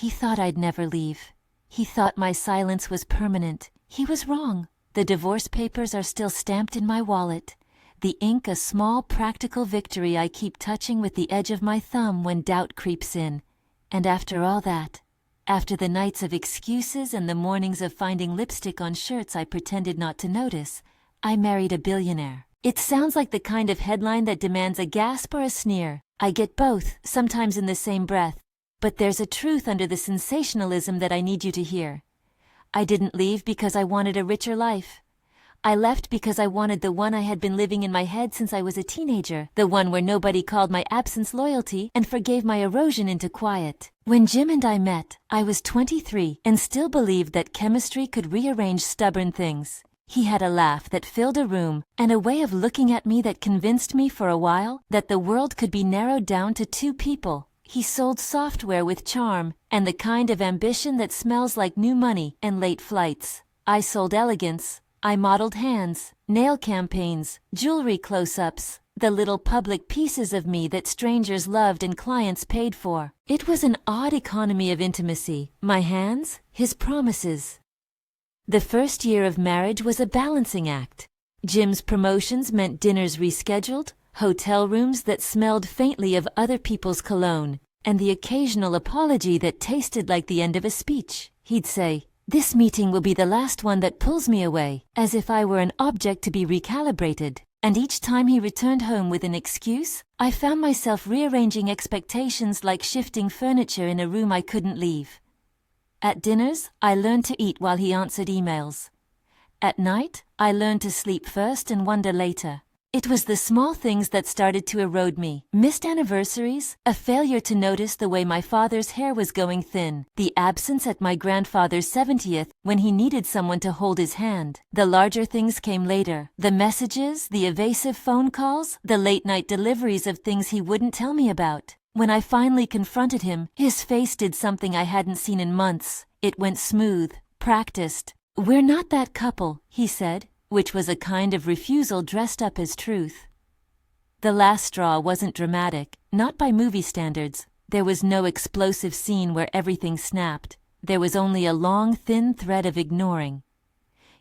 He thought I'd never leave. He thought my silence was permanent. He was wrong. The divorce papers are still stamped in my wallet. The ink a small practical victory I keep touching with the edge of my thumb when doubt creeps in. And after all that, after the nights of excuses and the mornings of finding lipstick on shirts I pretended not to notice, I married a billionaire. It sounds like the kind of headline that demands a gasp or a sneer. I get both, sometimes in the same breath. But there's a truth under the sensationalism that I need you to hear. I didn't leave because I wanted a richer life. I left because I wanted the one I had been living in my head since I was a teenager, the one where nobody called my absence loyalty and forgave my erosion into quiet. When Jim and I met, I was 23 and still believed that chemistry could rearrange stubborn things. He had a laugh that filled a room and a way of looking at me that convinced me for a while that the world could be narrowed down to two people. He sold software with charm and the kind of ambition that smells like new money and late flights. I sold elegance. I modeled hands, nail campaigns, jewelry close-ups, the little public pieces of me that strangers loved and clients paid for. It was an odd economy of intimacy. My hands, his promises. The first year of marriage was a balancing act. Jim's promotions meant dinners rescheduled, hotel rooms that smelled faintly of other people's cologne, and the occasional apology that tasted like the end of a speech. He'd say, "This meeting will be the last one that pulls me away," as if I were an object to be recalibrated. And each time he returned home with an excuse, I found myself rearranging expectations like shifting furniture in a room I couldn't leave. At dinners, I learned to eat while he answered emails. At night, I learned to sleep first and wonder later. It was the small things that started to erode me. Missed anniversaries, a failure to notice the way my father's hair was going thin, the absence at my grandfather's 70th when he needed someone to hold his hand. The larger things came later. The messages, the evasive phone calls, the late-night deliveries of things he wouldn't tell me about. When I finally confronted him, his face did something I hadn't seen in months. It went smooth, practiced. "We're not that couple," he said, which was a kind of refusal dressed up as truth. The last straw wasn't dramatic, not by movie standards. There was no explosive scene where everything snapped. There was only a long, thin thread of ignoring.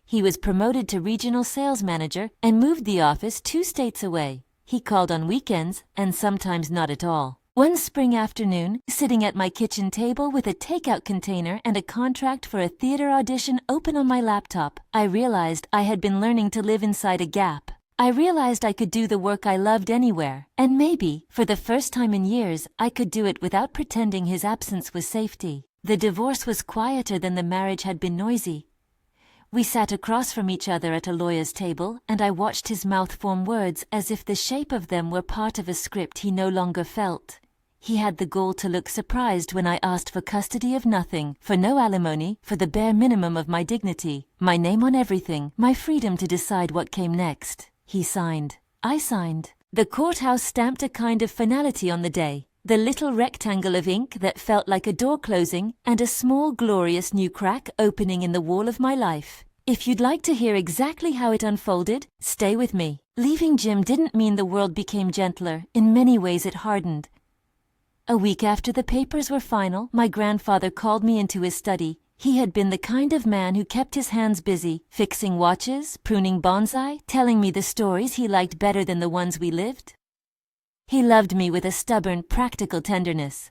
He was promoted to regional sales manager and moved the office 2 states away. He called on weekends and sometimes not at all. One spring afternoon, sitting at my kitchen table with a takeout container and a contract for a theater audition open on my laptop, I realized I had been learning to live inside a gap. I realized I could do the work I loved anywhere, and maybe, for the first time in years, I could do it without pretending his absence was safety. The divorce was quieter than the marriage had been noisy. We sat across from each other at a lawyer's table, and I watched his mouth form words as if the shape of them were part of a script he no longer felt. He had the gall to look surprised when I asked for custody of nothing, for no alimony, for the bare minimum of my dignity, my name on everything, my freedom to decide what came next. He signed. I signed. The courthouse stamped a kind of finality on the day. The little rectangle of ink that felt like a door closing, and a small glorious new crack opening in the wall of my life. If you'd like to hear exactly how it unfolded, stay with me. Leaving Jim didn't mean the world became gentler. In many ways it hardened. A week after the papers were final, my grandfather called me into his study. He had been the kind of man who kept his hands busy, fixing watches, pruning bonsai, telling me the stories he liked better than the ones we lived. He loved me with a stubborn, practical tenderness.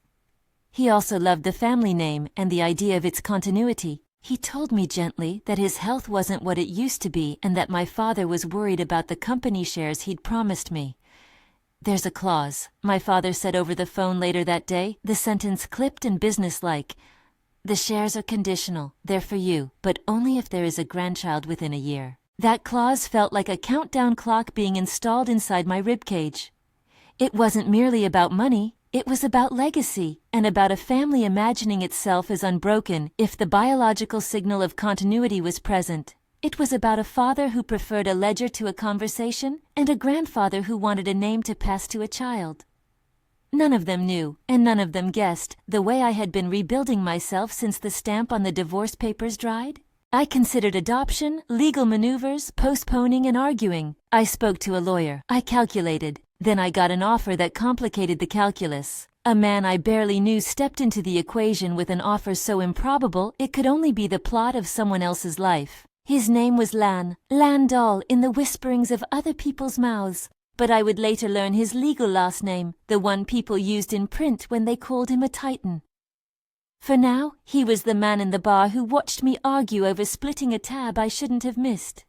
He also loved the family name and the idea of its continuity. He told me gently that his health wasn't what it used to be and that my father was worried about the company shares he'd promised me. "There's a clause," my father said over the phone later that day, the sentence clipped and businesslike. "The shares are conditional. They're for you, but only if there is a grandchild within a year." That clause felt like a countdown clock being installed inside my ribcage. It wasn't merely about money. It was about legacy, and about a family imagining itself as unbroken if the biological signal of continuity was present. It was about a father who preferred a ledger to a conversation, and a grandfather who wanted a name to pass to a child. None of them knew, and none of them guessed, the way I had been rebuilding myself since the stamp on the divorce papers dried. I considered adoption, legal maneuvers, postponing and arguing. I spoke to a lawyer. I calculated. Then I got an offer that complicated the calculus. A man I barely knew stepped into the equation with an offer so improbable it could only be the plot of someone else's life. His name was Lan Doll in the whisperings of other people's mouths, but I would later learn his legal last name, the one people used in print when they called him a titan. For now, he was the man in the bar who watched me argue over splitting a tab I shouldn't have missed.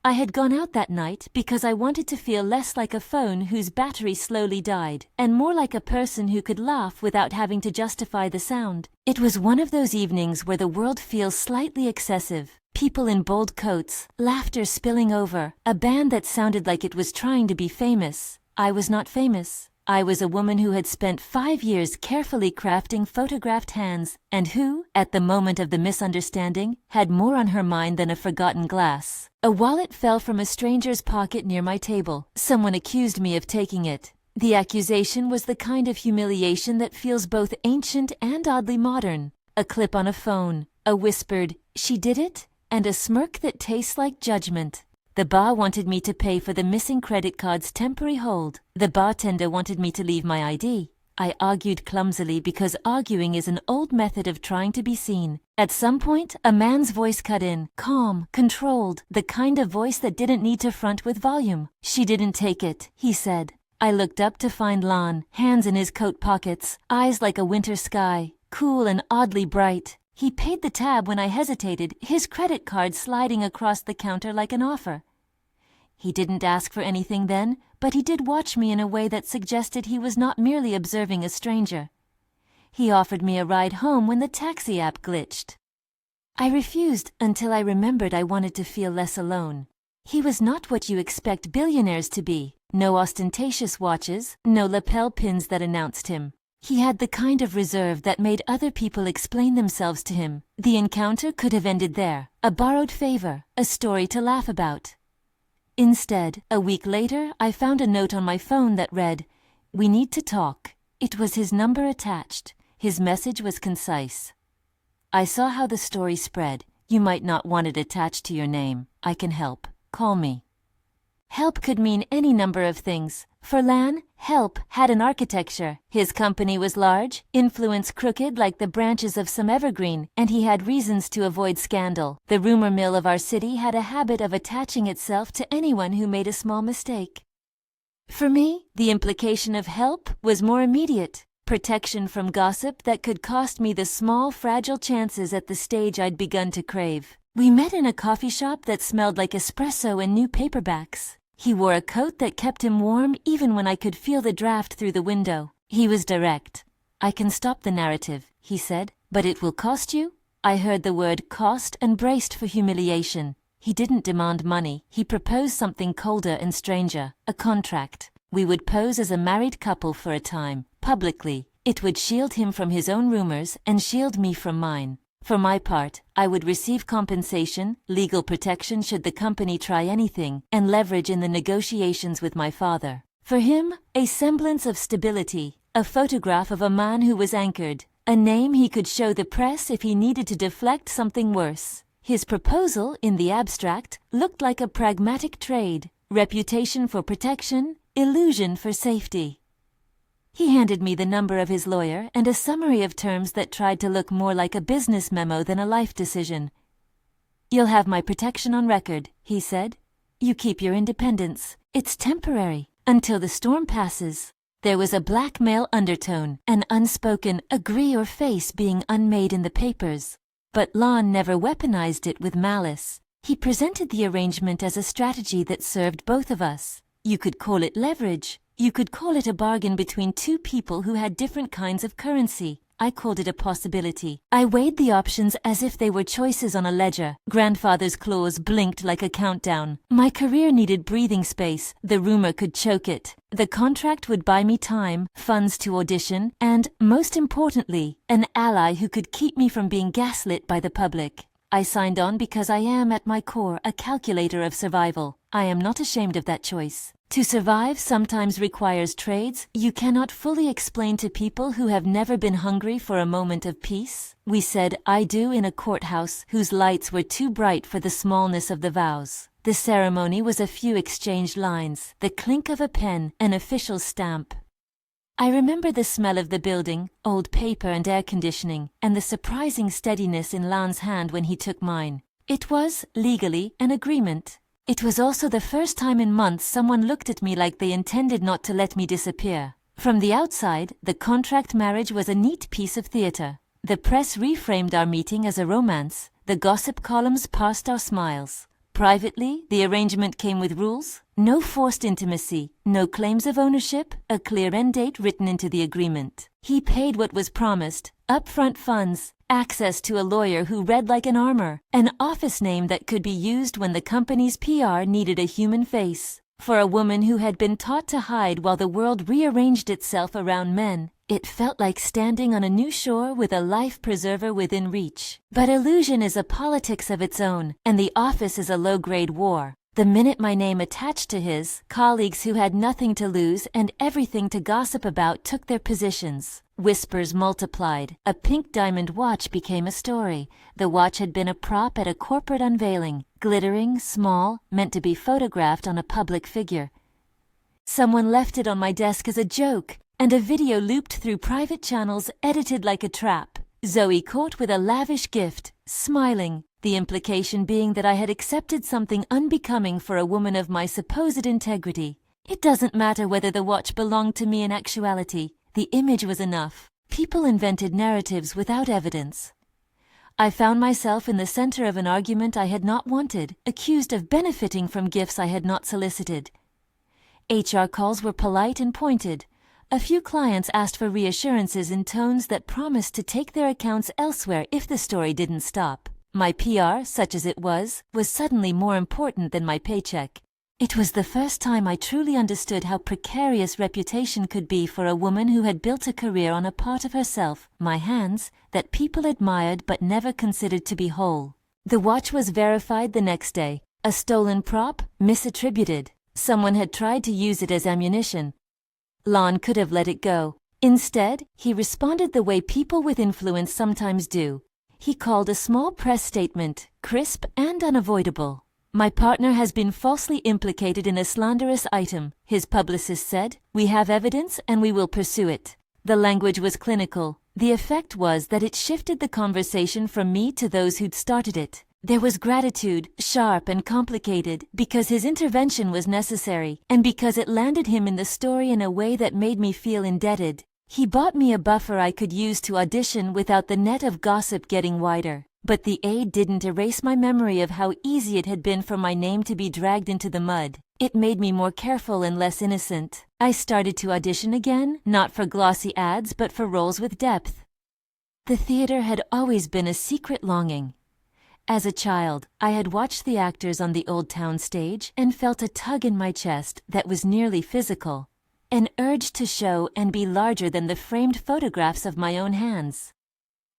I had gone out that night because I wanted to feel less like a phone whose battery slowly died, and more like a person who could laugh without having to justify the sound. It was one of those evenings where the world feels slightly excessive. People in bold coats, laughter spilling over, a band that sounded like it was trying to be famous. I was not famous. I was a woman who had spent 5 years carefully crafting photographed hands, and who, at the moment of the misunderstanding, had more on her mind than a forgotten glass. A wallet fell from a stranger's pocket near my table. Someone accused me of taking it. The accusation was the kind of humiliation that feels both ancient and oddly modern. A clip on a phone, a whispered, "She did it?" and a smirk that tastes like judgment. The bar wanted me to pay for the missing credit card's temporary hold. The bartender wanted me to leave my ID. I argued clumsily because arguing is an old method of trying to be seen. At some point, a man's voice cut in, calm, controlled, the kind of voice that didn't need to front with volume. "She didn't take it," he said. I looked up to find Lon, hands in his coat pockets, eyes like a winter sky, cool and oddly bright. He paid the tab when I hesitated, his credit card sliding across the counter like an offer. He didn't ask for anything then, but he did watch me in a way that suggested he was not merely observing a stranger. He offered me a ride home when the taxi app glitched. I refused until I remembered I wanted to feel less alone. He was not what you expect billionaires to be. No ostentatious watches, no lapel pins that announced him. He had the kind of reserve that made other people explain themselves to him. The encounter could have ended there, a borrowed favor, a story to laugh about. Instead, a week later, I found a note on my phone that read, "We need to talk." It was his number attached. His message was concise. I saw how the story spread. "You might not want it attached to your name. I can help. Call me." Help could mean any number of things. For Lan, help had an architecture. His company was large, influence crooked like the branches of some evergreen, and he had reasons to avoid scandal. The rumor mill of our city had a habit of attaching itself to anyone who made a small mistake. For me, the implication of help was more immediate. Protection from gossip that could cost me the small, fragile chances at the stage I'd begun to crave. We met in a coffee shop that smelled like espresso and new paperbacks. He wore a coat that kept him warm even when I could feel the draft through the window. He was direct. "I can stop the narrative," he said, "but it will cost you?" I heard the word cost and braced for humiliation. He didn't demand money. He proposed something colder and stranger, a contract. We would pose as a married couple for a time, publicly. It would shield him from his own rumors and shield me from mine. For my part, I would receive compensation, legal protection should the company try anything, and leverage in the negotiations with my father. For him, a semblance of stability, a photograph of a man who was anchored, a name he could show the press if he needed to deflect something worse. His proposal, in the abstract, looked like a pragmatic trade, reputation for protection, illusion for safety. He handed me the number of his lawyer and a summary of terms that tried to look more like a business memo than a life decision. "You'll have my protection on record," he said. "You keep your independence. It's temporary, until the storm passes." There was a blackmail undertone, an unspoken agree or face being unmade in the papers. But Lon never weaponized it with malice. He presented the arrangement as a strategy that served both of us. You could call it leverage. You could call it a bargain between two people who had different kinds of currency. I called it a possibility. I weighed the options as if they were choices on a ledger. Grandfather's claws blinked like a countdown. My career needed breathing space. The rumor could choke it. The contract would buy me time, funds to audition, and, most importantly, an ally who could keep me from being gaslit by the public. I signed on because I am, at my core, a calculator of survival. I am not ashamed of that choice. To survive sometimes requires trades you cannot fully explain to people who have never been hungry for a moment of peace. We said "I do" in a courthouse whose lights were too bright for the smallness of the vows. The ceremony was a few exchanged lines, the clink of a pen, an official stamp. I remember the smell of the building, old paper and air conditioning, and the surprising steadiness in Lan's hand when he took mine. It was, legally, an agreement. It was also the first time in months someone looked at me like they intended not to let me disappear. From the outside, the contract marriage was a neat piece of theater. The press reframed our meeting as a romance. The gossip columns passed our smiles. Privately, the arrangement came with rules. No forced intimacy, no claims of ownership, a clear end date written into the agreement. He paid what was promised, upfront funds, access to a lawyer who read like an armor, an office name that could be used when the company's PR needed a human face. For a woman who had been taught to hide while the world rearranged itself around men, it felt like standing on a new shore with a life preserver within reach. But illusion is a politics of its own, and the office is a low-grade war. The minute my name attached to his, colleagues who had nothing to lose and everything to gossip about took their positions. Whispers multiplied. A pink diamond watch became a story. The watch had been a prop at a corporate unveiling, glittering, small, meant to be photographed on a public figure. Someone left it on my desk as a joke, and a video looped through private channels edited like a trap. Zoe caught with a lavish gift, smiling, the implication being that I had accepted something unbecoming for a woman of my supposed integrity. It doesn't matter whether the watch belonged to me in actuality. The image was enough. People invented narratives without evidence. I found myself in the center of an argument I had not wanted, accused of benefiting from gifts I had not solicited. HR calls were polite and pointed. A few clients asked for reassurances in tones that promised to take their accounts elsewhere if the story didn't stop. My PR, such as it was suddenly more important than my paycheck. It was the first time I truly understood how precarious reputation could be for a woman who had built a career on a part of herself, my hands, that people admired but never considered to be whole. The watch was verified the next day. A stolen prop, misattributed. Someone had tried to use it as ammunition. Lon could have let it go. Instead, he responded the way people with influence sometimes do. He called a small press statement crisp and unavoidable. My partner has been falsely implicated in a slanderous item, his publicist said. We have evidence and we will pursue it. The language was clinical. The effect was that it shifted the conversation from me to those who'd started it. There was gratitude, sharp and complicated, because his intervention was necessary, and because it landed him in the story in a way that made me feel indebted. He bought me a buffer I could use to audition without the net of gossip getting wider. But the aid didn't erase my memory of how easy it had been for my name to be dragged into the mud. It made me more careful and less innocent. I started to audition again, not for glossy ads, but for roles with depth. The theater had always been a secret longing. As a child, I had watched the actors on the Old Town stage and felt a tug in my chest that was nearly physical. An urge to show and be larger than the framed photographs of my own hands.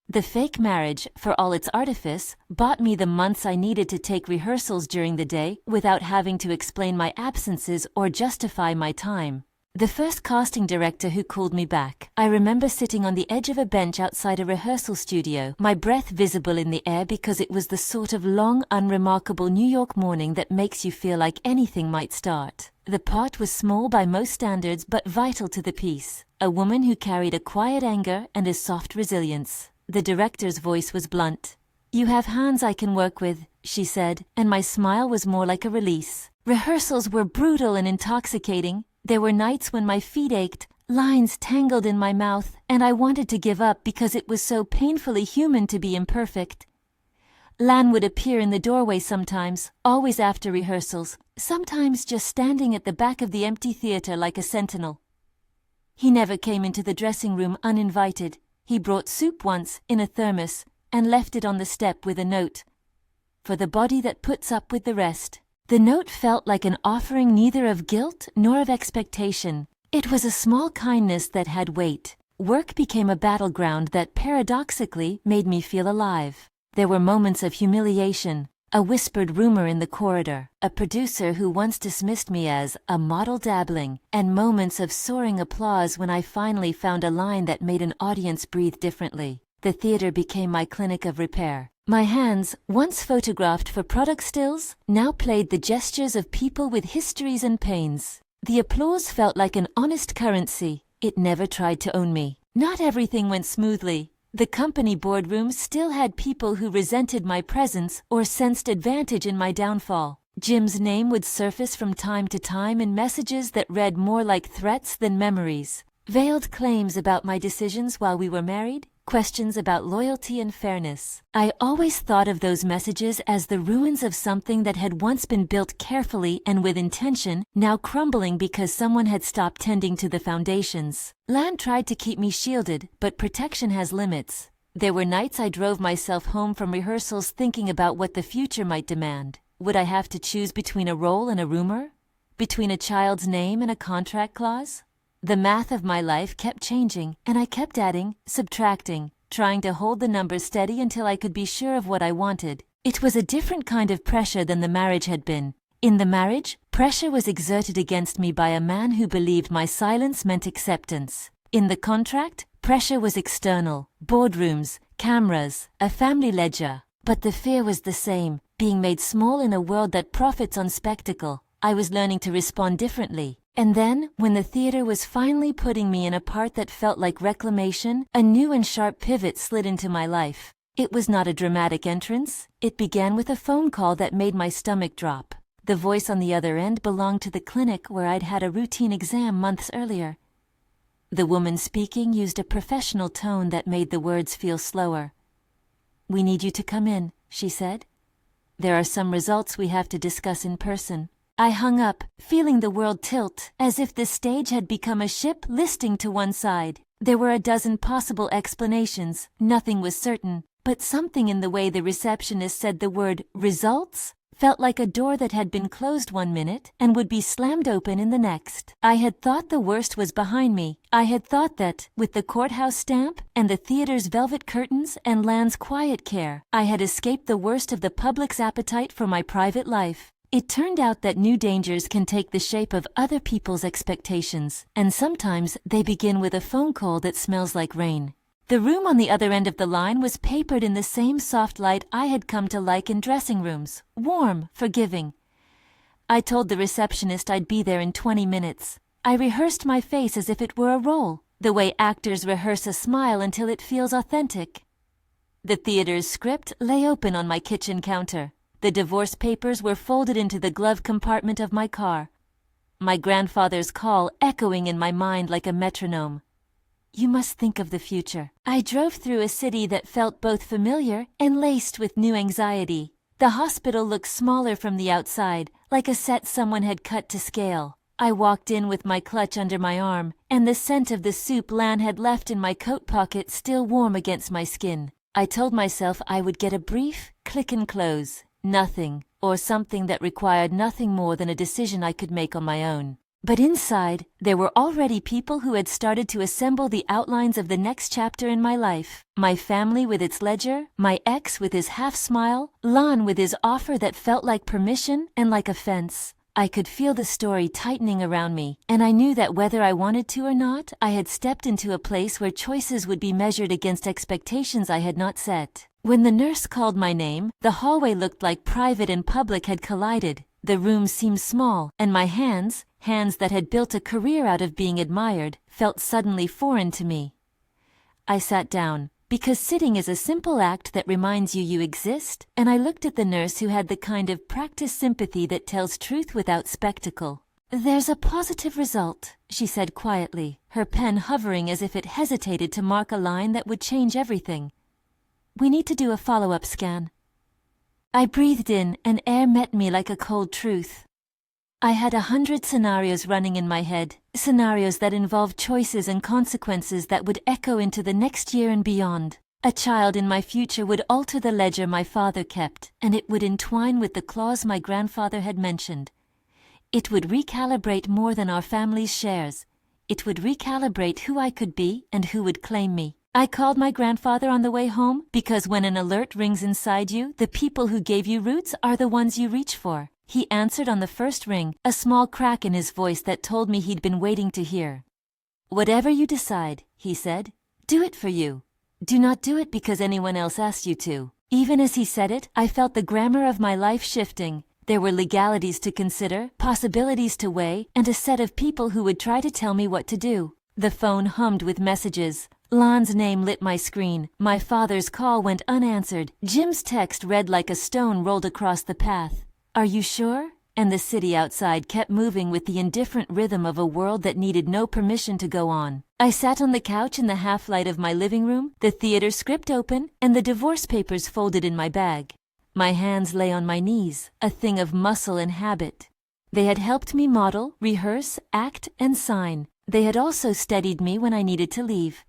The fake marriage, for all its artifice, bought me the months I needed to take rehearsals during the day without having to explain my absences or justify my time. The first casting director who called me back, I remember sitting on the edge of a bench outside a rehearsal studio, my breath visible in the air because it was the sort of long, unremarkable New York morning that makes you feel like anything might start. The part was small by most standards but vital to the piece. A woman who carried a quiet anger and a soft resilience. The director's voice was blunt. "You have hands I can work with," she said, and my smile was more like a release. Rehearsals were brutal and intoxicating. There were nights when my feet ached, lines tangled in my mouth, and I wanted to give up because it was so painfully human to be imperfect. Lan would appear in the doorway sometimes, always after rehearsals, sometimes just standing at the back of the empty theater like a sentinel. He never came into the dressing room uninvited. He brought soup once, in a thermos, and left it on the step with a note. "For the body that puts up with the rest." The note felt like an offering neither of guilt nor of expectation. It was a small kindness that had weight. Work became a battleground that paradoxically made me feel alive. There were moments of humiliation, a whispered rumor in the corridor, a producer who once dismissed me as a model dabbling, and moments of soaring applause when I finally found a line that made an audience breathe differently. The theater became my clinic of repair. My hands, once photographed for product stills, now played the gestures of people with histories and pains. The applause felt like an honest currency. It never tried to own me. Not everything went smoothly. The company boardroom still had people who resented my presence or sensed advantage in my downfall. Jim's name would surface from time to time in messages that read more like threats than memories. Veiled claims about my decisions while we were married, questions about loyalty and fairness. I always thought of those messages as the ruins of something that had once been built carefully and with intention, now crumbling because someone had stopped tending to the foundations. Lan tried to keep me shielded, but protection has limits. There were nights I drove myself home from rehearsals thinking about what the future might demand. Would I have to choose between a role and a rumor? Between a child's name and a contract clause? The math of my life kept changing, and I kept adding, subtracting, trying to hold the numbers steady until I could be sure of what I wanted. It was a different kind of pressure than the marriage had been. In the marriage, pressure was exerted against me by a man who believed my silence meant acceptance. In the contract, pressure was external, boardrooms, cameras, a family ledger. But the fear was the same, being made small in a world that profits on spectacle. I was learning to respond differently. And then, when the theater was finally putting me in a part that felt like reclamation, a new and sharp pivot slid into my life. It was not a dramatic entrance. It began with a phone call that made my stomach drop. The voice on the other end belonged to the clinic where I'd had a routine exam months earlier. The woman speaking used a professional tone that made the words feel slower. "We need you to come in," she said. "There are some results we have to discuss in person." I hung up, feeling the world tilt, as if the stage had become a ship listing to one side. There were a dozen possible explanations, nothing was certain, but something in the way the receptionist said the word results felt like a door that had been closed one minute and would be slammed open in the next. I had thought the worst was behind me. I had thought that, with the courthouse stamp and the theater's velvet curtains and Lan's quiet care, I had escaped the worst of the public's appetite for my private life. It turned out that new dangers can take the shape of other people's expectations, and sometimes they begin with a phone call that smells like rain. The room on the other end of the line was papered in the same soft light I had come to like in dressing rooms, warm, forgiving. I told the receptionist I'd be there in 20 minutes. I rehearsed my face as if it were a role, the way actors rehearse a smile until it feels authentic. The theater's script lay open on my kitchen counter. The divorce papers were folded into the glove compartment of my car. My grandfather's call echoing in my mind like a metronome. "You must think of the future." I drove through a city that felt both familiar and laced with new anxiety. The hospital looked smaller from the outside, like a set someone had cut to scale. I walked in with my clutch under my arm, and the scent of the soup Lan had left in my coat pocket still warm against my skin. I told myself I would get a brief click and close. Nothing, or something that required nothing more than a decision I could make on my own. But inside, there were already people who had started to assemble the outlines of the next chapter in my life. My family with its ledger, my ex with his half-smile, Lan with his offer that felt like permission and like a fence. I could feel the story tightening around me, and I knew that whether I wanted to or not, I had stepped into a place where choices would be measured against expectations I had not set. When the nurse called my name, the hallway looked like private and public had collided. The room seemed small, and my hands that had built a career out of being admired, felt suddenly foreign to me. I sat down, because sitting is a simple act that reminds you exist, and I looked at the nurse who had the kind of practiced sympathy that tells truth without spectacle. "There's a positive result," she said quietly, her pen hovering as if it hesitated to mark a line that would change everything. "We need to do a follow-up scan." I breathed in, and air met me like a cold truth. I had 100 scenarios running in my head, scenarios that involved choices and consequences that would echo into the next year and beyond. A child in my future would alter the ledger my father kept, and it would entwine with the clause my grandfather had mentioned. It would recalibrate more than our family's shares. It would recalibrate who I could be and who would claim me. I called my grandfather on the way home because when an alert rings inside you, the people who gave you roots are the ones you reach for. He answered on the first ring, a small crack in his voice that told me he'd been waiting to hear. "Whatever you decide," he said, "do it for you. Do not do it because anyone else asked you to." Even as he said it, I felt the grammar of my life shifting. There were legalities to consider, possibilities to weigh, and a set of people who would try to tell me what to do. The phone hummed with messages. Lon's name lit my screen. My father's call went unanswered. Jim's text read like a stone rolled across the path. "Are you sure?" And the city outside kept moving with the indifferent rhythm of a world that needed no permission to go on. I sat on the couch in the half-light of my living room, the theater script open, and the divorce papers folded in my bag. My hands lay on my knees, a thing of muscle and habit. They had helped me model, rehearse, act, and sign. They had also steadied me when I needed to leave.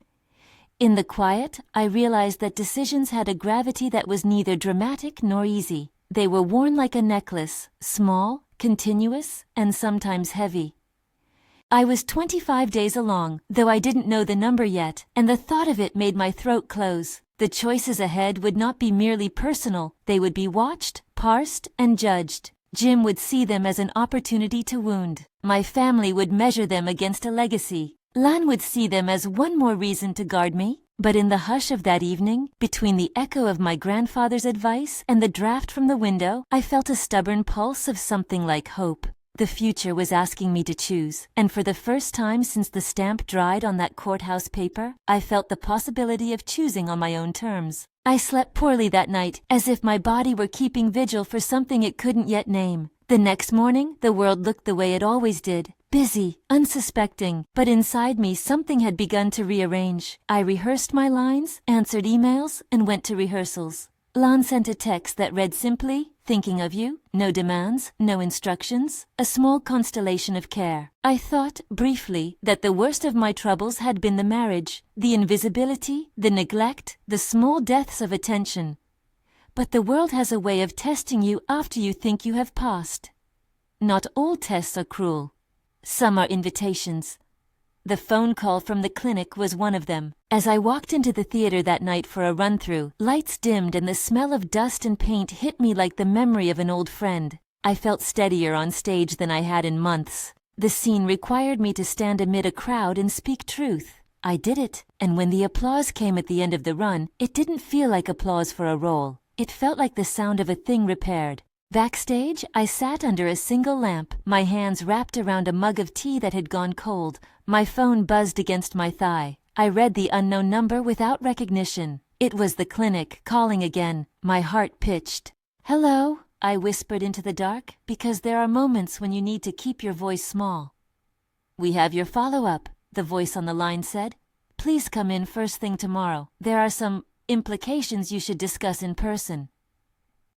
In the quiet, I realized that decisions had a gravity that was neither dramatic nor easy. They were worn like a necklace, small, continuous, and sometimes heavy. I was 25 days along, though I didn't know the number yet, and the thought of it made my throat close. The choices ahead would not be merely personal, they would be watched, parsed, and judged. Jim would see them as an opportunity to wound. My family would measure them against a legacy. Lan would see them as one more reason to guard me. But in the hush of that evening, between the echo of my grandfather's advice and the draft from the window, I felt a stubborn pulse of something like hope. The future was asking me to choose, and for the first time since the stamp dried on that courthouse paper, I felt the possibility of choosing on my own terms. I slept poorly that night, as if my body were keeping vigil for something it couldn't yet name. The next morning, the world looked the way it always did. Busy, unsuspecting, but inside me something had begun to rearrange. I rehearsed my lines, answered emails, and went to rehearsals. Lan sent a text that read simply, "Thinking of you, no demands, no instructions, a small constellation of care." I thought, briefly, that the worst of my troubles had been the marriage, the invisibility, the neglect, the small deaths of attention. But the world has a way of testing you after you think you have passed. Not all tests are cruel. Some are invitations. The phone call from the clinic was one of them. As I walked into the theater that night for a run-through, lights dimmed and the smell of dust and paint hit me like the memory of an old friend. I felt steadier on stage than I had in months. The scene required me to stand amid a crowd and speak truth. I did it, and when the applause came at the end of the run, it didn't feel like applause for a role. It felt like the sound of a thing repaired. Backstage, I sat under a single lamp, my hands wrapped around a mug of tea that had gone cold. My phone buzzed against my thigh. I read the unknown number without recognition. It was the clinic, calling again. My heart pitched. "Hello," I whispered into the dark, because there are moments when you need to keep your voice small. "We have your follow-up," the voice on the line said. "Please come in first thing tomorrow. There are some implications you should discuss in person."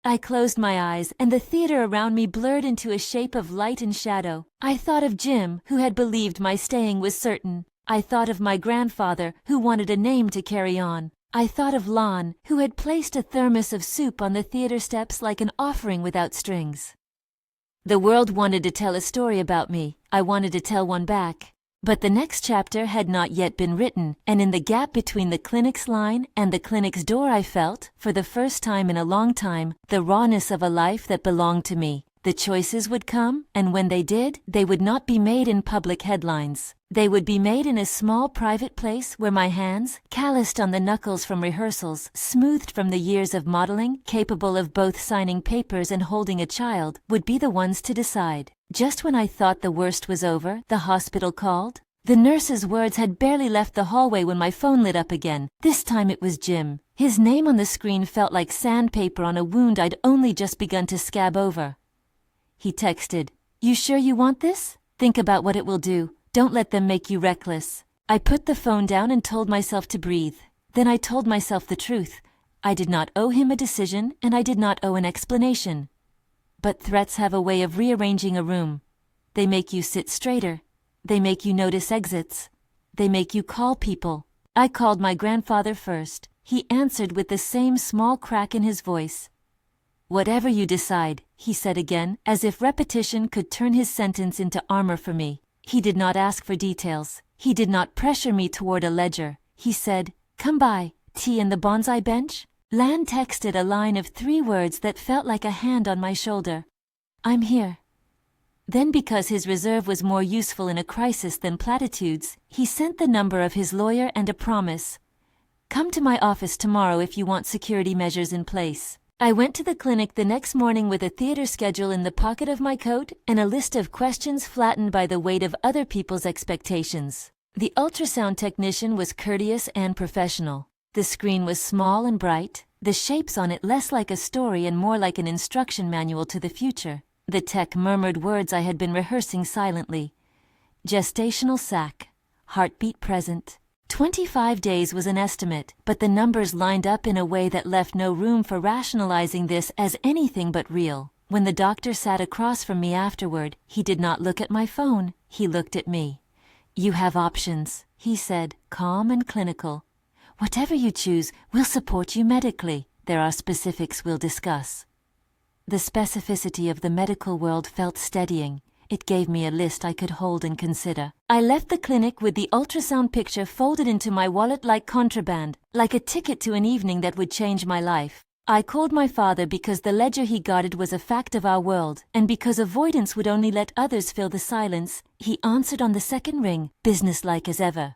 I closed my eyes, and the theater around me blurred into a shape of light and shadow. I thought of Jim, who had believed my staying was certain. I thought of my grandfather, who wanted a name to carry on. I thought of Lon, who had placed a thermos of soup on the theater steps like an offering without strings. The world wanted to tell a story about me. I wanted to tell one back. But the next chapter had not yet been written, and in the gap between the clinic's line and the clinic's door I felt, for the first time in a long time, the rawness of a life that belonged to me. The choices would come, and when they did, they would not be made in public headlines. They would be made in a small private place where my hands, calloused on the knuckles from rehearsals, smoothed from the years of modeling, capable of both signing papers and holding a child, would be the ones to decide. Just when I thought the worst was over, the hospital called. The nurse's words had barely left the hallway when my phone lit up again. This time it was Jim. His name on the screen felt like sandpaper on a wound I'd only just begun to scab over. He texted, "You sure you want this? Think about what it will do. Don't let them make you reckless." I put the phone down and told myself to breathe. Then I told myself the truth. I did not owe him a decision, and I did not owe an explanation. But threats have a way of rearranging a room. They make you sit straighter. They make you notice exits. They make you call people. I called my grandfather first. He answered with the same small crack in his voice. "Whatever you decide," he said again, as if repetition could turn his sentence into armor for me. He did not ask for details. He did not pressure me toward a ledger. He said, "Come by, tea and the bonsai bench?" Lan texted a line of 3 words that felt like a hand on my shoulder. "I'm here." Then, because his reserve was more useful in a crisis than platitudes, he sent the number of his lawyer and a promise. "Come to my office tomorrow if you want security measures in place." I went to the clinic the next morning with a theater schedule in the pocket of my coat and a list of questions flattened by the weight of other people's expectations. The ultrasound technician was courteous and professional. The screen was small and bright, the shapes on it less like a story and more like an instruction manual to the future. The tech murmured words I had been rehearsing silently. Gestational sac. Heartbeat present. 25 days was an estimate, but the numbers lined up in a way that left no room for rationalizing this as anything but real. When the doctor sat across from me afterward, he did not look at my phone, he looked at me. "You have options," he said, calm and clinical. "Whatever you choose, we'll support you medically. There are specifics we'll discuss." The specificity of the medical world felt steadying. It gave me a list I could hold and consider. I left the clinic with the ultrasound picture folded into my wallet like contraband, like a ticket to an evening that would change my life. I called my father because the ledger he guarded was a fact of our world, and because avoidance would only let others fill the silence, he answered on the second ring, businesslike as ever.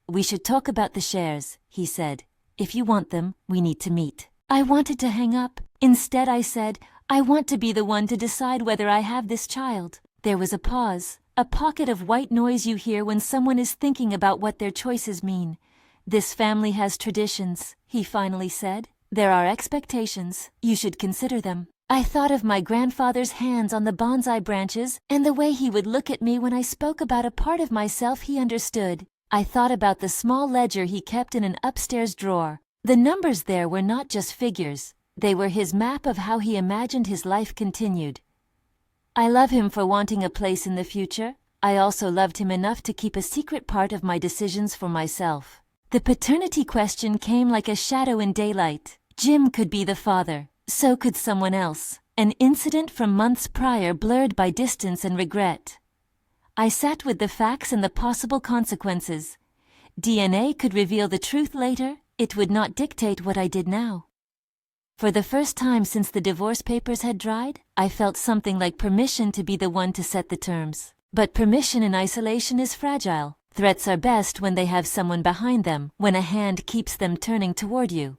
"We should talk about the shares," he said. "If you want them, we need to meet." I wanted to hang up. Instead, I said, "I want to be the one to decide whether I have this child." There was a pause, a pocket of white noise you hear when someone is thinking about what their choices mean. "This family has traditions," he finally said. "There are expectations. You should consider them." I thought of my grandfather's hands on the bonsai branches and the way he would look at me when I spoke about a part of myself he understood. I thought about the small ledger he kept in an upstairs drawer. The numbers there were not just figures. They were his map of how he imagined his life continued. I love him for wanting a place in the future. I also loved him enough to keep a secret part of my decisions for myself. The paternity question came like a shadow in daylight. Jim could be the father. So could someone else. An incident from months prior blurred by distance and regret. I sat with the facts and the possible consequences. DNA could reveal the truth later. It would not dictate what I did now. For the first time since the divorce papers had dried, I felt something like permission to be the one to set the terms. But permission in isolation is fragile. Threats are best when they have someone behind them, when a hand keeps them turning toward you.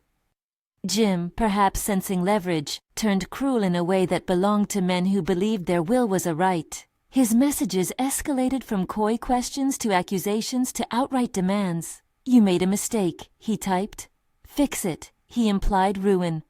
Jim, perhaps sensing leverage, turned cruel in a way that belonged to men who believed their will was a right. His messages escalated from coy questions to accusations to outright demands. "You made a mistake," he typed. "Fix it," he implied ruin.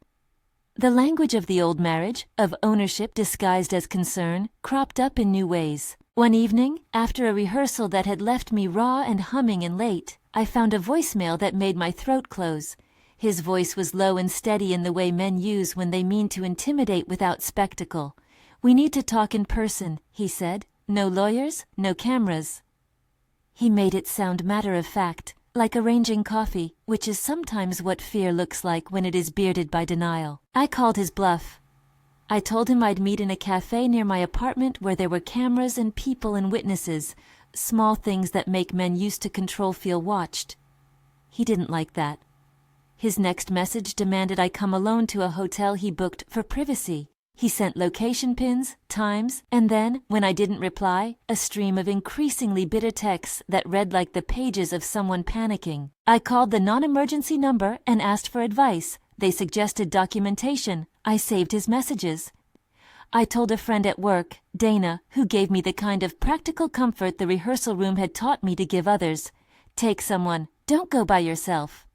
The language of the old marriage, of ownership disguised as concern, cropped up in new ways. One evening, after a rehearsal that had left me raw and humming and late, I found a voicemail that made my throat close. His voice was low and steady in the way men use when they mean to intimidate without spectacle. "We need to talk in person," he said. "No lawyers, no cameras." He made it sound matter-of-fact, like arranging coffee, which is sometimes what fear looks like when it is bearded by denial. I called his bluff. I told him I'd meet in a cafe near my apartment where there were cameras and people and witnesses, small things that make men used to control feel watched. He didn't like that. His next message demanded I come alone to a hotel he booked for privacy. He sent location pins, times, and then, when I didn't reply, a stream of increasingly bitter texts that read like the pages of someone panicking. I called the non-emergency number and asked for advice. They suggested documentation. I saved his messages. I told a friend at work, Dana, who gave me the kind of practical comfort the rehearsal room had taught me to give others. "Take someone. Don't go by yourself."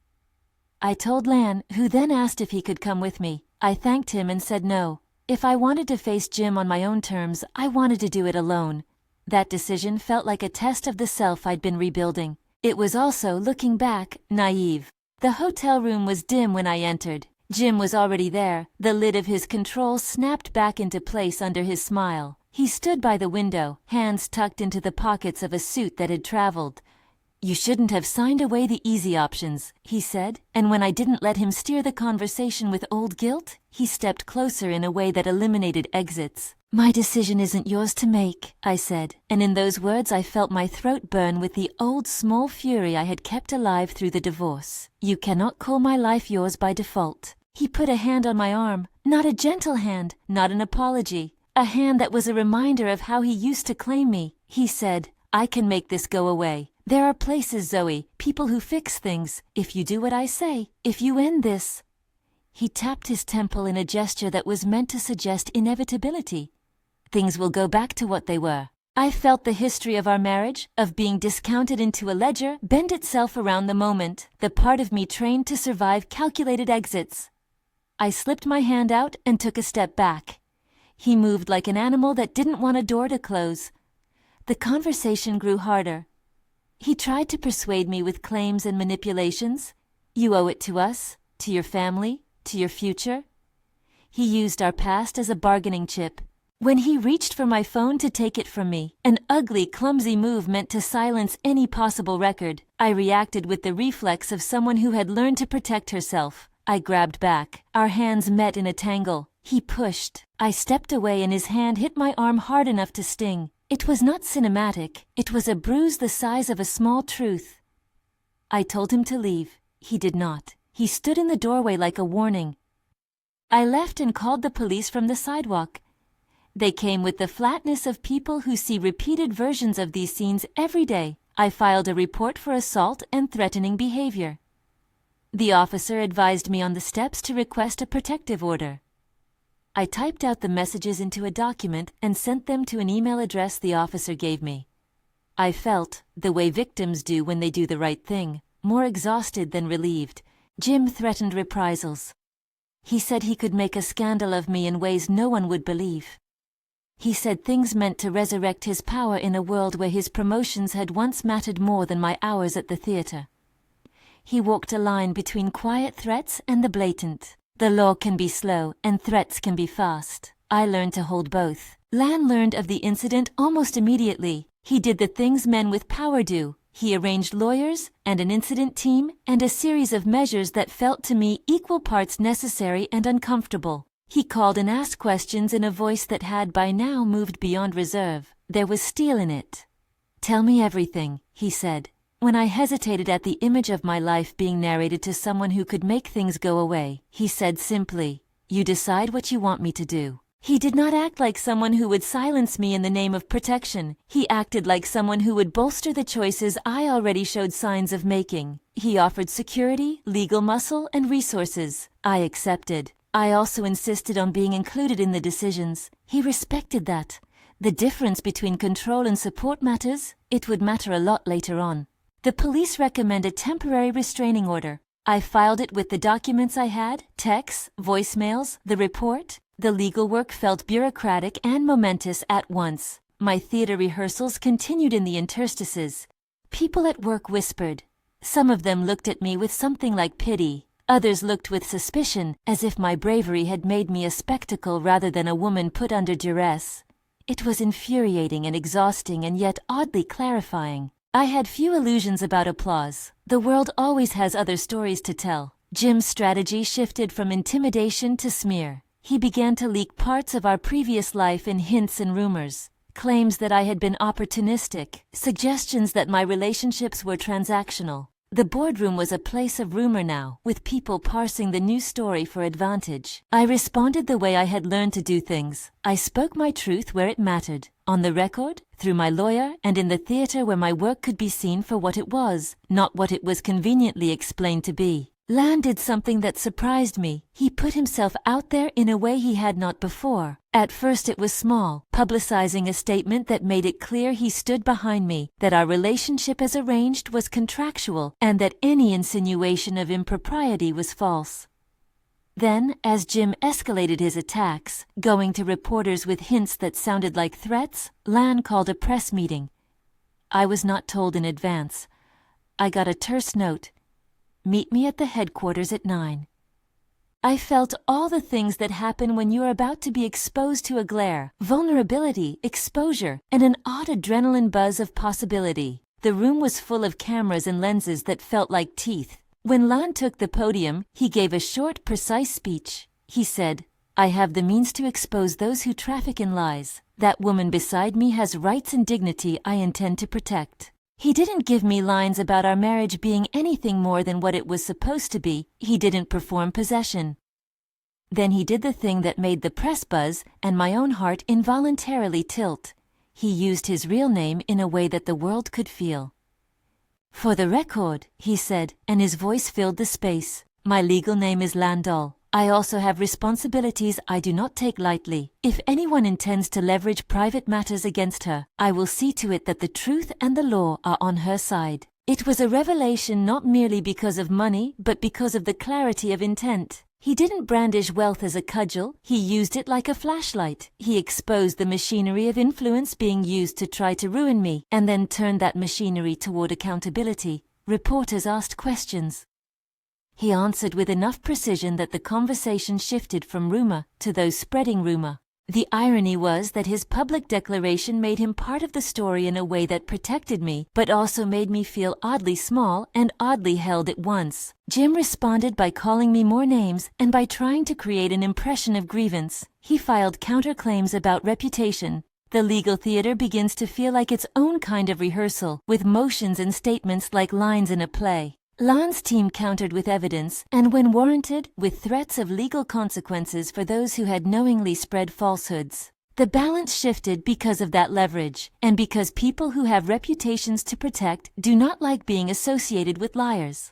I told Lan, who then asked if he could come with me. I thanked him and said no. If I wanted to face Jim on my own terms, I wanted to do it alone. That decision felt like a test of the self I'd been rebuilding. It was also, looking back, naive. The hotel room was dim when I entered. Jim was already there. The lid of his control snapped back into place under his smile. He stood by the window, hands tucked into the pockets of a suit that had traveled. "You shouldn't have signed away the easy options," he said, and when I didn't let him steer the conversation with old guilt, he stepped closer in a way that eliminated exits. "My decision isn't yours to make," I said, and in those words I felt my throat burn with the old small fury I had kept alive through the divorce. "You cannot call my life yours by default." He put a hand on my arm, not a gentle hand, not an apology, a hand that was a reminder of how he used to claim me. He said, "I can make this go away. There are places, Zoe, people who fix things. If you do what I say, if you end this." He tapped his temple in a gesture that was meant to suggest inevitability. "Things will go back to what they were." I felt the history of our marriage, of being discounted into a ledger, bend itself around the moment, the part of me trained to survive calculated exits. I slipped my hand out and took a step back. He moved like an animal that didn't want a door to close. The conversation grew harder. He tried to persuade me with claims and manipulations. You owe it to us, to your family, to your future. He used our past as a bargaining chip. When he reached for my phone to take it from me, an ugly, clumsy move meant to silence any possible record, I reacted with the reflex of someone who had learned to protect herself. I grabbed back. Our hands met in a tangle. He pushed. I stepped away and his hand hit my arm hard enough to sting. It was not cinematic. It was a bruise the size of a small truth. I told him to leave. He did not. He stood in the doorway like a warning. I left and called the police from the sidewalk. They came with the flatness of people who see repeated versions of these scenes every day. I filed a report for assault and threatening behavior. The officer advised me on the steps to request a protective order. I typed out the messages into a document and sent them to an email address the officer gave me. I felt, the way victims do when they do the right thing, more exhausted than relieved. Jim threatened reprisals. He said he could make a scandal of me in ways no one would believe. He said things meant to resurrect his power in a world where his promotions had once mattered more than my hours at the theater. He walked a line between quiet threats and the blatant. The law can be slow and threats can be fast. I learned to hold both. Lan learned of the incident almost immediately. He did the things men with power do. He arranged lawyers and an incident team and a series of measures that felt to me equal parts necessary and uncomfortable. He called and asked questions in a voice that had by now moved beyond reserve. There was steel in it. "Tell me everything," he said. When I hesitated at the image of my life being narrated to someone who could make things go away, he said simply, "You decide what you want me to do." He did not act like someone who would silence me in the name of protection. He acted like someone who would bolster the choices I already showed signs of making. He offered security, legal muscle, and resources. I accepted. I also insisted on being included in the decisions. He respected that. The difference between control and support matters. It would matter a lot later on. The police recommend a temporary restraining order. I filed it with the documents I had, texts, voicemails, the report. The legal work felt bureaucratic and momentous at once. My theater rehearsals continued in the interstices. People at work whispered. Some of them looked at me with something like pity. Others looked with suspicion, as if my bravery had made me a spectacle rather than a woman put under duress. It was infuriating and exhausting and yet oddly clarifying. I had few illusions about applause. The world always has other stories to tell. Jim's strategy shifted from intimidation to smear. He began to leak parts of our previous life in hints and rumors. Claims that I had been opportunistic, suggestions that my relationships were transactional. The boardroom was a place of rumor now, with people parsing the new story for advantage. I responded the way I had learned to do things. I spoke my truth where it mattered. On the record, through my lawyer, and in the theater where my work could be seen for what it was, not what it was conveniently explained to be. Lan did something that surprised me. He put himself out there in a way he had not before. At first it was small, publicizing a statement that made it clear he stood behind me, that our relationship as arranged was contractual, and that any insinuation of impropriety was false. Then, as Jim escalated his attacks, going to reporters with hints that sounded like threats, Lan called a press meeting. I was not told in advance. I got a terse note. Meet me at the headquarters at 9. I felt all the things that happen when you are about to be exposed to a glare, vulnerability, exposure, and an odd adrenaline buzz of possibility. The room was full of cameras and lenses that felt like teeth. When Lan took the podium, he gave a short, precise speech. He said, "I have the means to expose those who traffic in lies. That woman beside me has rights and dignity I intend to protect." He didn't give me lines about our marriage being anything more than what it was supposed to be. He didn't perform possession. Then he did the thing that made the press buzz and my own heart involuntarily tilt. He used his real name in a way that the world could feel. "For the record," he said, and his voice filled the space, "my legal name is Landau. I also have responsibilities I do not take lightly. If anyone intends to leverage private matters against her, I will see to it that the truth and the law are on her side." It was a revelation not merely because of money, but because of the clarity of intent. He didn't brandish wealth as a cudgel, he used it like a flashlight. He exposed the machinery of influence being used to try to ruin me, and then turned that machinery toward accountability. Reporters asked questions. He answered with enough precision that the conversation shifted from rumor to those spreading rumor. The irony was that his public declaration made him part of the story in a way that protected me, but also made me feel oddly small and oddly held at once. Jim responded by calling me more names and by trying to create an impression of grievance. He filed counterclaims about reputation. The legal theater begins to feel like its own kind of rehearsal, with motions and statements like lines in a play. Lan's team countered with evidence, and when warranted, with threats of legal consequences for those who had knowingly spread falsehoods. The balance shifted because of that leverage, and because people who have reputations to protect do not like being associated with liars.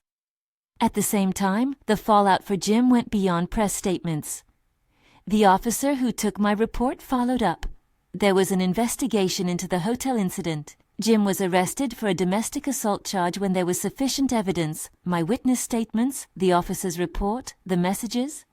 At the same time, the fallout for Jim went beyond press statements. The officer who took my report followed up. There was an investigation into the hotel incident. Jim was arrested for a domestic assault charge when there was sufficient evidence, my witness statements, the officer's report, the messages.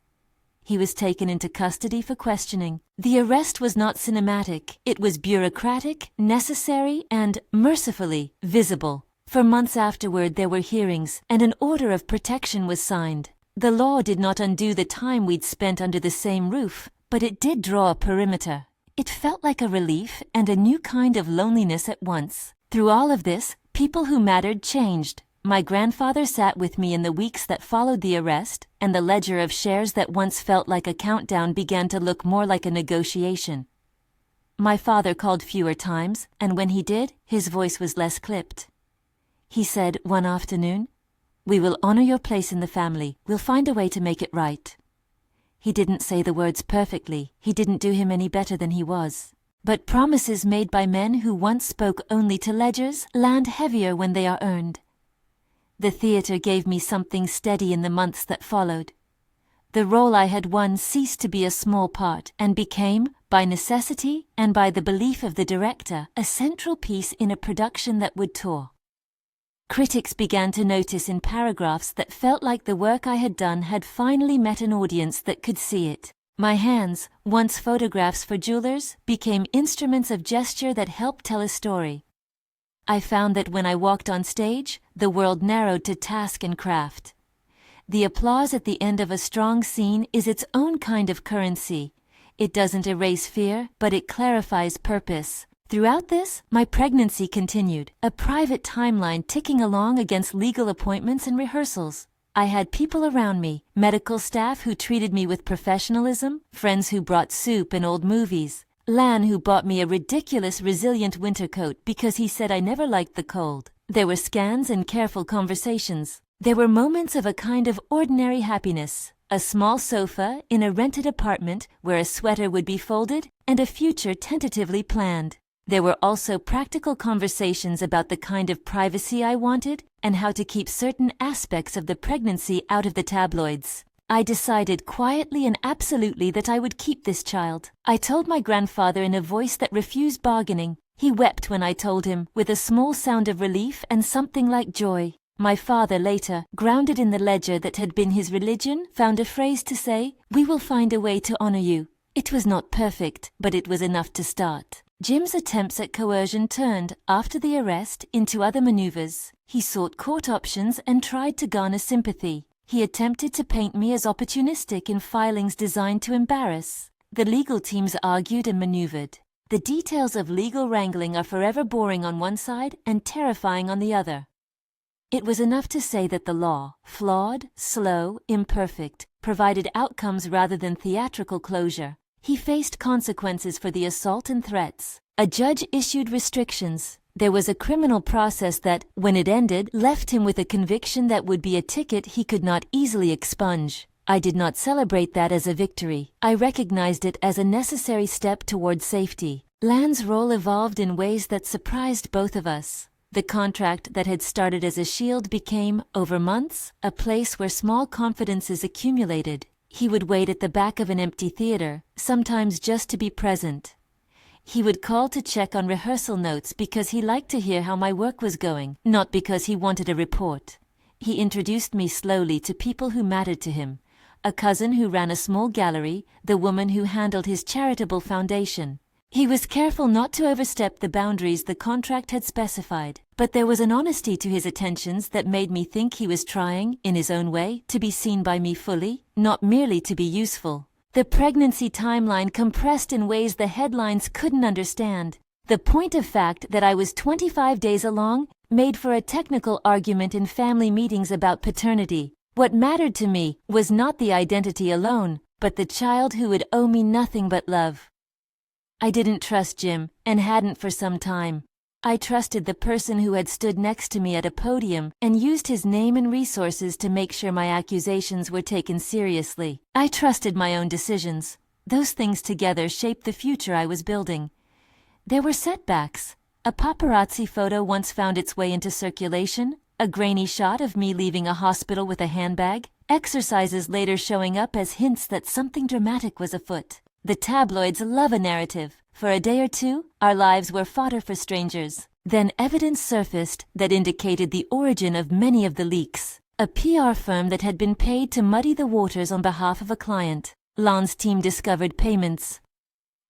He was taken into custody for questioning. The arrest was not cinematic. It was bureaucratic, necessary, and, mercifully, visible. For months afterward there were hearings, and an order of protection was signed. The law did not undo the time we'd spent under the same roof, but it did draw a perimeter. It felt like a relief and a new kind of loneliness at once. Through all of this, people who mattered changed. My grandfather sat with me in the weeks that followed the arrest, and the ledger of shares that once felt like a countdown began to look more like a negotiation. My father called fewer times, and when he did, his voice was less clipped. He said one afternoon, "We will honor your place in the family. We'll find a way to make it right." He didn't say the words perfectly. He didn't do him any better than he was. But promises made by men who once spoke only to ledgers land heavier when they are earned. The theater gave me something steady in the months that followed. The role I had won ceased to be a small part and became, by necessity and by the belief of the director, a central piece in a production that would tour. Critics began to notice in paragraphs that felt like the work I had done had finally met an audience that could see it. My hands, once photographs for jewelers, became instruments of gesture that helped tell a story. I found that when I walked on stage, the world narrowed to task and craft. The applause at the end of a strong scene is its own kind of currency. It doesn't erase fear, but it clarifies purpose. Throughout this, my pregnancy continued, a private timeline ticking along against legal appointments and rehearsals. I had people around me, medical staff who treated me with professionalism, friends who brought soup and old movies, Lan who bought me a ridiculous resilient winter coat because he said I never liked the cold. There were scans and careful conversations. There were moments of a kind of ordinary happiness, a small sofa in a rented apartment where a sweater would be folded, and a future tentatively planned. There were also practical conversations about the kind of privacy I wanted and how to keep certain aspects of the pregnancy out of the tabloids. I decided quietly and absolutely that I would keep this child. I told my grandfather in a voice that refused bargaining. He wept when I told him, with a small sound of relief and something like joy. My father later, grounded in the ledger that had been his religion, found a phrase to say, "We will find a way to honor you." It was not perfect, but it was enough to start. Jim's attempts at coercion turned, after the arrest, into other maneuvers. He sought court options and tried to garner sympathy. He attempted to paint me as opportunistic in filings designed to embarrass. The legal teams argued and maneuvered. The details of legal wrangling are forever boring on one side and terrifying on the other. It was enough to say that the law, flawed, slow, imperfect, provided outcomes rather than theatrical closure. He faced consequences for the assault and threats. A judge issued restrictions. There was a criminal process that, when it ended, left him with a conviction that would be a ticket he could not easily expunge. I did not celebrate that as a victory. I recognized it as a necessary step toward safety. Lan's role evolved in ways that surprised both of us. The contract that had started as a shield became, over months, a place where small confidences accumulated. He would wait at the back of an empty theater, sometimes just to be present. He would call to check on rehearsal notes because he liked to hear how my work was going, not because he wanted a report. He introduced me slowly to people who mattered to him. A cousin who ran a small gallery, the woman who handled his charitable foundation. He was careful not to overstep the boundaries the contract had specified, but there was an honesty to his attentions that made me think he was trying, in his own way, to be seen by me fully, not merely to be useful. The pregnancy timeline compressed in ways the headlines couldn't understand. The point of fact that I was 25 days along made for a technical argument in family meetings about paternity. What mattered to me was not the identity alone, but the child who would owe me nothing but love. I didn't trust Jim, and hadn't for some time. I trusted the person who had stood next to me at a podium and used his name and resources to make sure my accusations were taken seriously. I trusted my own decisions. Those things together shaped the future I was building. There were setbacks. A paparazzi photo once found its way into circulation, a grainy shot of me leaving a hospital with a handbag, exercises later showing up as hints that something dramatic was afoot. The tabloids love a narrative. For a day or two, our lives were fodder for strangers. Then evidence surfaced that indicated the origin of many of the leaks. A PR firm that had been paid to muddy the waters on behalf of a client. Lon's team discovered payments.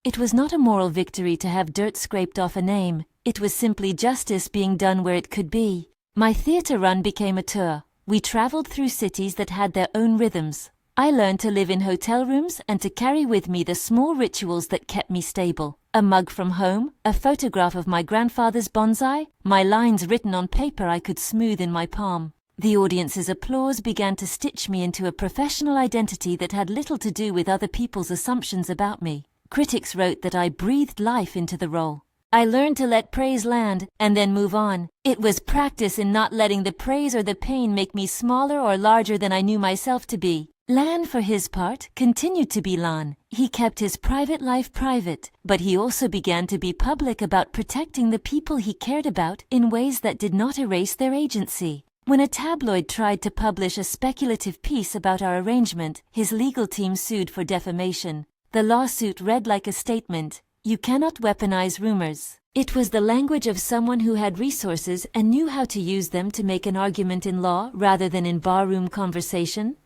It was not a moral victory to have dirt scraped off a name. It was simply justice being done where it could be. My theater run became a tour. We traveled through cities that had their own rhythms. I learned to live in hotel rooms and to carry with me the small rituals that kept me stable. A mug from home, a photograph of my grandfather's bonsai, my lines written on paper I could smooth in my palm. The audience's applause began to stitch me into a professional identity that had little to do with other people's assumptions about me. Critics wrote that I breathed life into the role. I learned to let praise land and then move on. It was practice in not letting the praise or the pain make me smaller or larger than I knew myself to be. Lan, for his part, continued to be Lan. He kept his private life private, but he also began to be public about protecting the people he cared about in ways that did not erase their agency. When a tabloid tried to publish a speculative piece about our arrangement, his legal team sued for defamation. The lawsuit read like a statement, "You cannot weaponize rumors." It was the language of someone who had resources and knew how to use them to make an argument in law rather than in barroom conversation.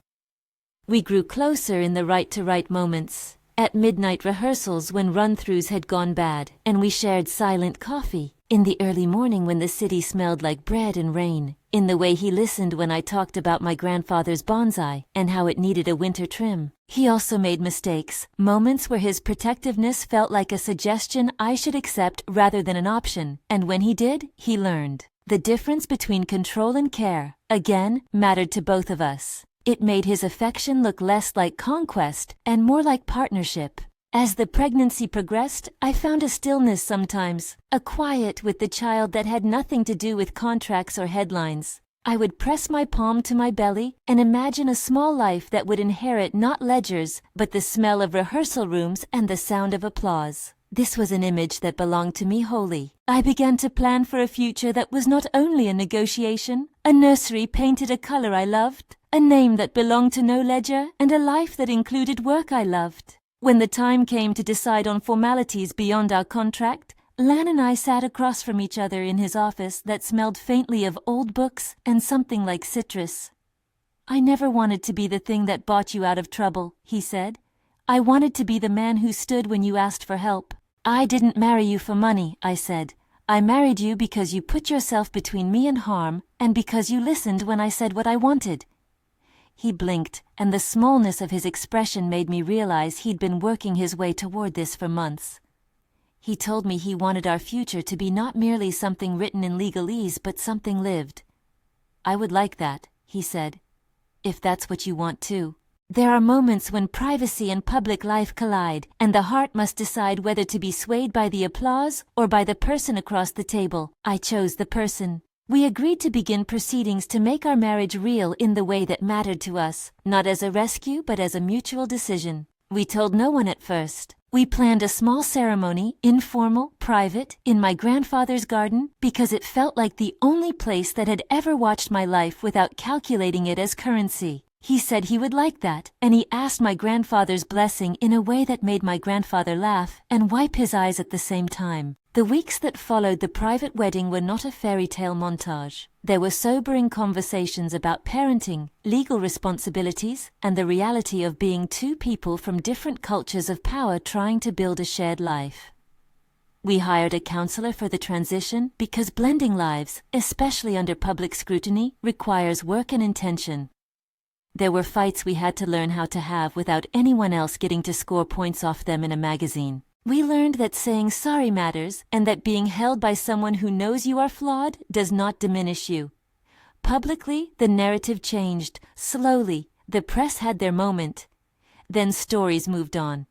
We grew closer in the right-to-right moments, at midnight rehearsals when run-throughs had gone bad, and we shared silent coffee, in the early morning when the city smelled like bread and rain, in the way he listened when I talked about my grandfather's bonsai and how it needed a winter trim. He also made mistakes, moments where his protectiveness felt like a suggestion I should accept rather than an option, and when he did, he learned. The difference between control and care, again, mattered to both of us. It made his affection look less like conquest and more like partnership. As the pregnancy progressed, I found a stillness sometimes, a quiet with the child that had nothing to do with contracts or headlines. I would press my palm to my belly and imagine a small life that would inherit not ledgers, but the smell of rehearsal rooms and the sound of applause. This was an image that belonged to me wholly. I began to plan for a future that was not only a negotiation. A nursery painted a color I loved, a name that belonged to no ledger, and a life that included work I loved. When the time came to decide on formalities beyond our contract, Lan and I sat across from each other in his office that smelled faintly of old books and something like citrus. "I never wanted to be the thing that bought you out of trouble," he said. "I wanted to be the man who stood when you asked for help." "I didn't marry you for money," I said. "I married you because you put yourself between me and harm, and because you listened when I said what I wanted." He blinked, and the smallness of his expression made me realize he'd been working his way toward this for months. He told me he wanted our future to be not merely something written in legalese, but something lived. "I would like that," he said, "if that's what you want too." There are moments when privacy and public life collide, and the heart must decide whether to be swayed by the applause or by the person across the table. I chose the person. We agreed to begin proceedings to make our marriage real in the way that mattered to us, not as a rescue but as a mutual decision. We told no one at first. We planned a small ceremony, informal, private, in my grandfather's garden, because it felt like the only place that had ever watched my life without calculating it as currency. He said he would like that, and he asked my grandfather's blessing in a way that made my grandfather laugh and wipe his eyes at the same time. The weeks that followed the private wedding were not a fairy tale montage. There were sobering conversations about parenting, legal responsibilities, and the reality of being two people from different cultures of power trying to build a shared life. We hired a counselor for the transition because blending lives, especially under public scrutiny, requires work and intention. There were fights we had to learn how to have without anyone else getting to score points off them in a magazine. We learned that saying sorry matters and that being held by someone who knows you are flawed does not diminish you. Publicly, the narrative changed. Slowly, the press had their moment. Then stories moved on.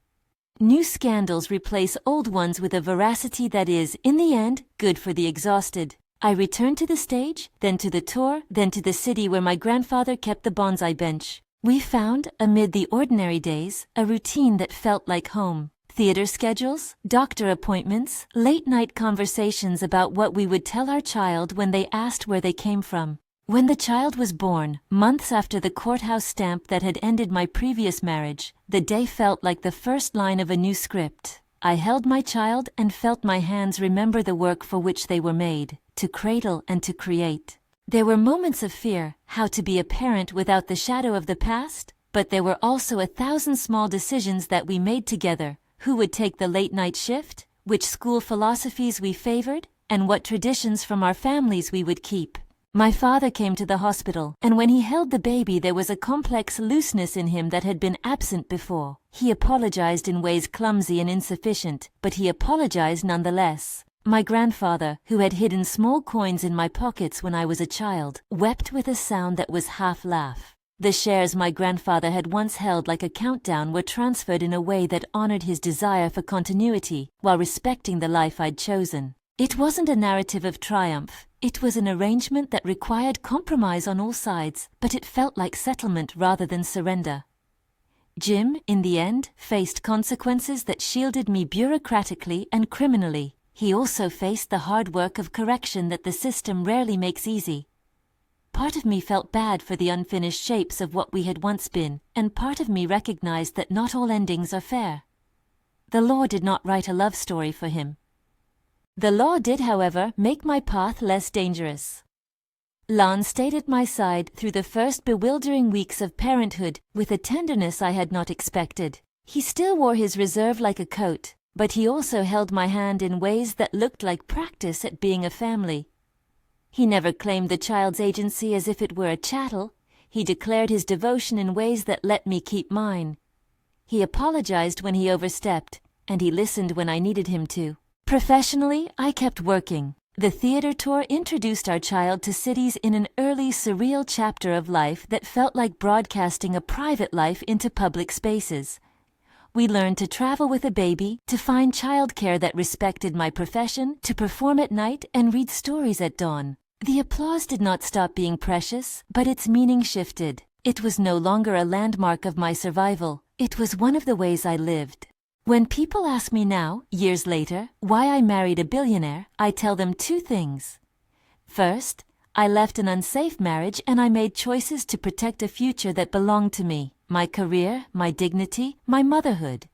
New scandals replace old ones with a veracity that is, in the end, good for the exhausted. I returned to the stage, then to the tour, then to the city where my grandfather kept the bonsai bench. We found, amid the ordinary days, a routine that felt like home. Theater schedules, doctor appointments, late-night conversations about what we would tell our child when they asked where they came from. When the child was born, months after the courthouse stamp that had ended my previous marriage, the day felt like the first line of a new script. I held my child and felt my hands remember the work for which they were made, to cradle and to create. There were moments of fear, how to be a parent without the shadow of the past, but there were also 1,000 small decisions that we made together. Who would take the late-night shift, which school philosophies we favored, and what traditions from our families we would keep. My father came to the hospital, and when he held the baby there was a complex looseness in him that had been absent before. He apologized in ways clumsy and insufficient, but he apologized nonetheless. My grandfather, who had hidden small coins in my pockets when I was a child, wept with a sound that was half laugh. The shares my grandfather had once held like a countdown were transferred in a way that honored his desire for continuity, while respecting the life I'd chosen. It wasn't a narrative of triumph. It was an arrangement that required compromise on all sides, but it felt like settlement rather than surrender. Jim, in the end, faced consequences that shielded me bureaucratically and criminally. He also faced the hard work of correction that the system rarely makes easy. Part of me felt bad for the unfinished shapes of what we had once been, and part of me recognized that not all endings are fair. The law did not write a love story for him. The law did, however, make my path less dangerous. Lon stayed at my side through the first bewildering weeks of parenthood with a tenderness I had not expected. He still wore his reserve like a coat, but he also held my hand in ways that looked like practice at being a family. He never claimed the child's agency as if it were a chattel. He declared his devotion in ways that let me keep mine. He apologized when he overstepped, and he listened when I needed him to. Professionally, I kept working. The theater tour introduced our child to cities in an early, surreal chapter of life that felt like broadcasting a private life into public spaces. We learned to travel with a baby, to find childcare that respected my profession, to perform at night and read stories at dawn. The applause did not stop being precious, but its meaning shifted. It was no longer a landmark of my survival. It was one of the ways I lived. When people ask me now, years later, why I married a billionaire, I tell them two things. First, I left an unsafe marriage and I made choices to protect a future that belonged to me, my career, my dignity, my motherhood.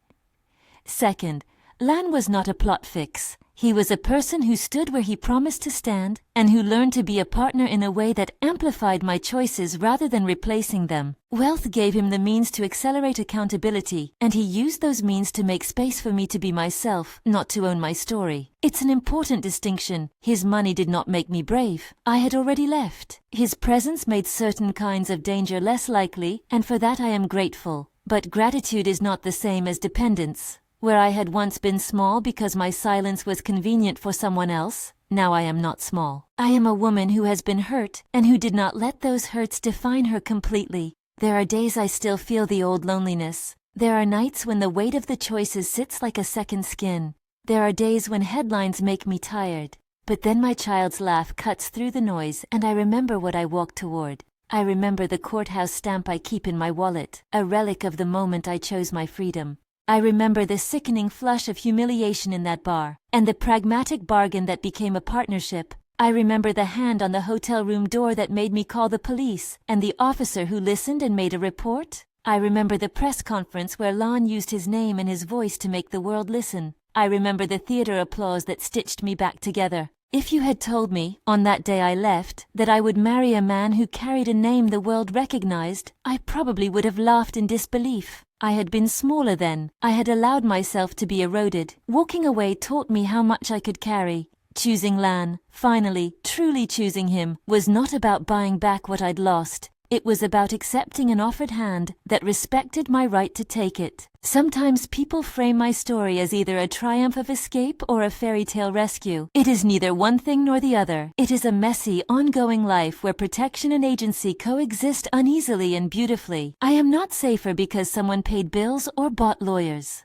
Second, Lan was not a plot fix. He was a person who stood where he promised to stand and who learned to be a partner in a way that amplified my choices rather than replacing them. Wealth gave him the means to accelerate accountability, and he used those means to make space for me to be myself, not to own my story. It's an important distinction. His money did not make me brave. I had already left. His presence made certain kinds of danger less likely, and for that I am grateful. But gratitude is not the same as dependence. Where I had once been small because my silence was convenient for someone else, now I am not small. I am a woman who has been hurt and who did not let those hurts define her completely. There are days I still feel the old loneliness. There are nights when the weight of the choices sits like a second skin. There are days when headlines make me tired. But then my child's laugh cuts through the noise and I remember what I walked toward. I remember the courthouse stamp I keep in my wallet, a relic of the moment I chose my freedom. I remember the sickening flush of humiliation in that bar, and the pragmatic bargain that became a partnership. I remember the hand on the hotel room door that made me call the police, and the officer who listened and made a report. I remember the press conference where Lon used his name and his voice to make the world listen. I remember the theater applause that stitched me back together. If you had told me, on that day I left, that I would marry a man who carried a name the world recognized, I probably would have laughed in disbelief. I had been smaller then. I had allowed myself to be eroded. Walking away taught me how much I could carry. Choosing Lan, finally, truly choosing him, was not about buying back what I'd lost. It was about accepting an offered hand that respected my right to take it. Sometimes people frame my story as either a triumph of escape or a fairy tale rescue. It is neither one thing nor the other. It is a messy, ongoing life where protection and agency coexist uneasily and beautifully. I am not safer because someone paid bills or bought lawyers.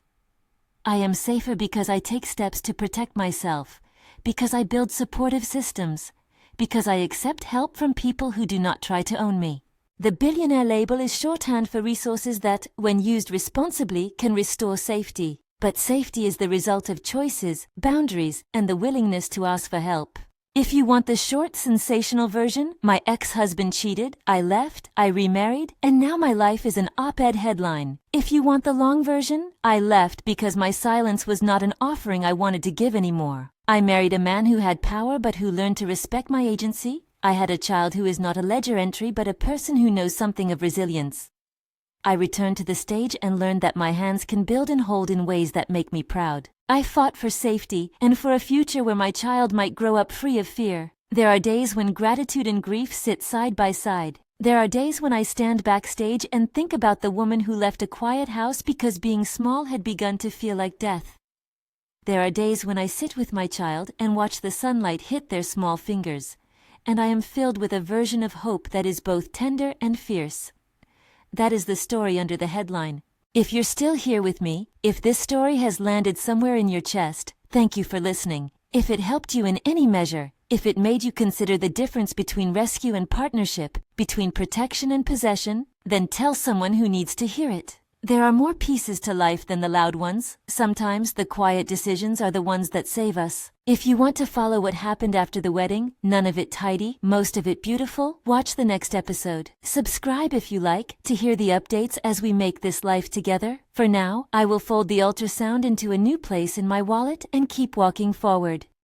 I am safer because I take steps to protect myself, because I build supportive systems, because I accept help from people who do not try to own me. The Billionaire label is shorthand for resources that, when used responsibly, can restore safety. But safety is the result of choices, boundaries, and the willingness to ask for help. If you want the short, sensational version, my ex-husband cheated, I left, I remarried, and now my life is an op-ed headline. If you want the long version, I left because my silence was not an offering I wanted to give anymore. I married a man who had power but who learned to respect my agency. I had a child who is not a ledger entry but a person who knows something of resilience. I returned to the stage and learned that my hands can build and hold in ways that make me proud. I fought for safety and for a future where my child might grow up free of fear. There are days when gratitude and grief sit side by side. There are days when I stand backstage and think about the woman who left a quiet house because being small had begun to feel like death. There are days when I sit with my child and watch the sunlight hit their small fingers, and I am filled with a version of hope that is both tender and fierce. That is the story under the headline. If you're still here with me, if this story has landed somewhere in your chest, thank you for listening. If it helped you in any measure, if it made you consider the difference between rescue and partnership, between protection and possession, then tell someone who needs to hear it. There are more pieces to life than the loud ones. Sometimes the quiet decisions are the ones that save us. If you want to follow what happened after the wedding, none of it tidy, most of it beautiful, watch the next episode. Subscribe if you like, to hear the updates as we make this life together. For now, I will fold the ultrasound into a new place in my wallet and keep walking forward.